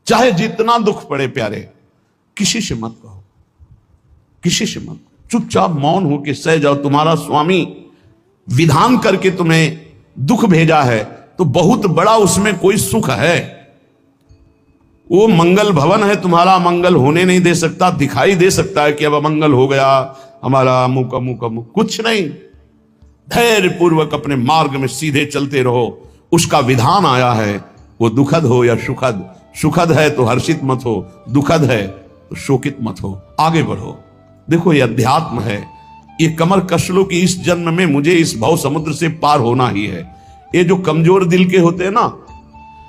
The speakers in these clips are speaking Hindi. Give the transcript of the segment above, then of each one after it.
चाहे जितना दुख पड़े प्यारे, किसी से मत कहो, किसी से मत, चुपचाप मौन होकर सह जाओ। तुम्हारा स्वामी विधान करके तुम्हें दुख भेजा है तो बहुत बड़ा उसमें कोई सुख है। वो मंगल भवन है, तुम्हारा मंगल होने नहीं दे सकता। दिखाई दे सकता है कि अब अमंगल हो गया हमारा, अमुक अमुक अमुक, कुछ नहीं। धैर्य पूर्वक अपने मार्ग में सीधे चलते रहो। उसका विधान आया है, वो दुखद हो या सुखद, सुखद है तो हर्षित मत हो, दुखद है तो शोकित मत हो, आगे बढ़ो। देखो ये अध्यात्म है, ये कमर कस लो कि इस जन्म में मुझे इस भव समुद्र से पार होना ही है। ये जो कमजोर दिल के होते हैं ना,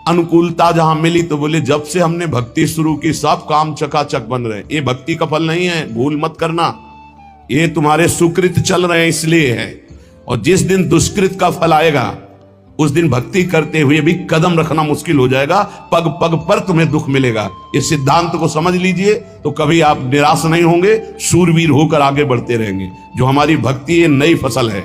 अनुकूलता जहां मिली तो बोले जब से हमने भक्ति शुरू की सब काम चकाचक बन रहे। ये भक्ति का फल नहीं है, भूल मत करना। ये तुम्हारे सुकृत चल रहे हैं इसलिए है। और जिस दिन दुष्कृत का फल आएगा उस दिन भक्ति करते हुए भी कदम रखना मुश्किल हो जाएगा, पग पग पर तुम्हें दुख मिलेगा। इस सिद्धांत को समझ लीजिए तो कभी आप निराश नहीं होंगे, शूरवीर होकर आगे बढ़ते रहेंगे। जो हमारी भक्ति ये नई फसल है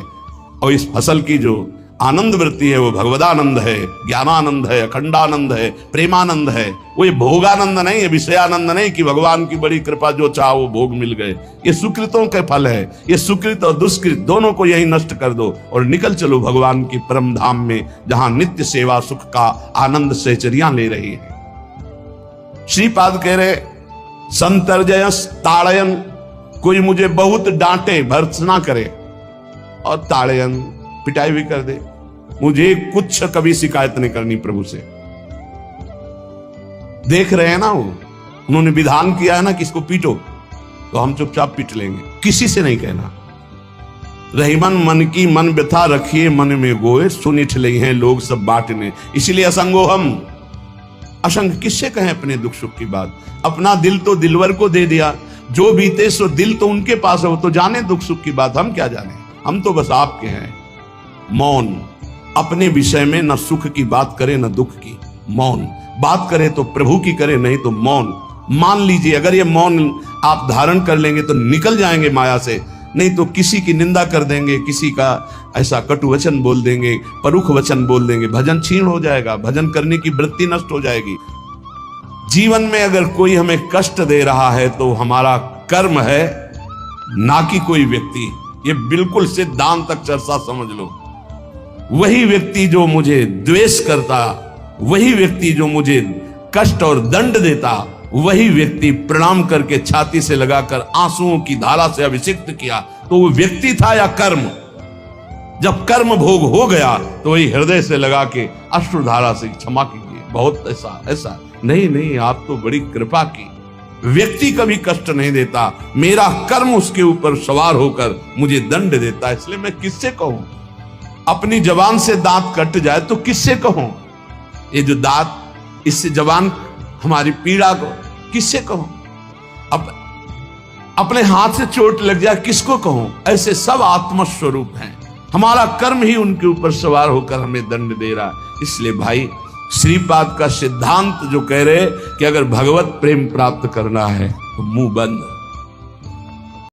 और इस फसल की जो आनंद वृत्ति है वो भगवदानंद है, ज्ञानानंद है, अखंडानंद है, प्रेमानंद है। वो ये भोगानंद नहीं है, विषयानंद नहीं कि भगवान की बड़ी कृपा जो चाह वो भोग मिल गए। ये सुकृतों के फल है। ये सुकृत और दुष्कृत दोनों को यही नष्ट कर दो और निकल चलो भगवान की परम धाम में, जहां नित्य सेवा सुख का आनंद सहचरियां ले रही है। श्रीपाद कह रहे संतर्जयस ताड़यन, कोई मुझे बहुत डांटे भर्त्सना करे और ताड़यन पिटाई भी कर दे, मुझे कुछ कभी शिकायत नहीं करनी प्रभु से। देख रहे हैं ना, वो उन्होंने विधान किया है ना कि इसको पीटो, तो हम चुपचाप पीट लेंगे, किसी से नहीं कहना। रहीमन मन की मन व्यथा रखिए मन में गोए, सुनिठ ले हैं लोग सब बांटने। इसलिए असंगो हम, असंग किससे कहें अपने दुख सुख की बात। अपना दिल तो दिलवर को दे दिया, जो बीते सो दिल तो उनके पास है, वो तो जाने दुख सुख की बात, हम क्या जाने, हम तो बस आपके हैं। मौन, अपने विषय में न सुख की बात करे न दुख की, मौन बात करे तो प्रभु की करे, नहीं तो मौन। मान लीजिए अगर ये मौन आप धारण कर लेंगे तो निकल जाएंगे माया से, नहीं तो किसी की निंदा कर देंगे, किसी का ऐसा कटु वचन बोल देंगे, परुख वचन बोल देंगे, भजन छीण हो जाएगा, भजन करने की वृत्ति नष्ट हो जाएगी। जीवन में अगर कोई हमें कष्ट दे रहा है तो हमारा कर्म है, ना कि कोई व्यक्ति। ये बिल्कुल सिद्धांत तक चर्चा समझ लो। वही व्यक्ति जो मुझे द्वेष करता, वही व्यक्ति जो मुझे कष्ट और दंड देता, वही व्यक्ति प्रणाम करके छाती से लगाकर आंसुओं की धारा से अभिषिक्त किया, तो वो व्यक्ति था या कर्म? जब कर्म भोग हो गया तो वही हृदय से लगा के अश्रुधारा से क्षमा कीजिए, बहुत ऐसा नहीं, आप तो बड़ी कृपा की। व्यक्ति कभी कष्ट नहीं देता, मेरा कर्म उसके ऊपर सवार होकर मुझे दंड देता, इसलिए मैं किससे कहूं? अपनी जबान से दांत कट जाए तो किससे कहूं? ये जो दांत, इससे जबान हमारी पीड़ा को किससे कहूं? अब अपने हाथ से चोट लग जाए किसको कहूं? ऐसे सब आत्मस्वरूप हैं, हमारा कर्म ही उनके ऊपर सवार होकर हमें दंड दे रहा। इसलिए भाई श्रीपाद का सिद्धांत जो कह रहे कि अगर भगवत प्रेम प्राप्त करना है तो मुंह बंद।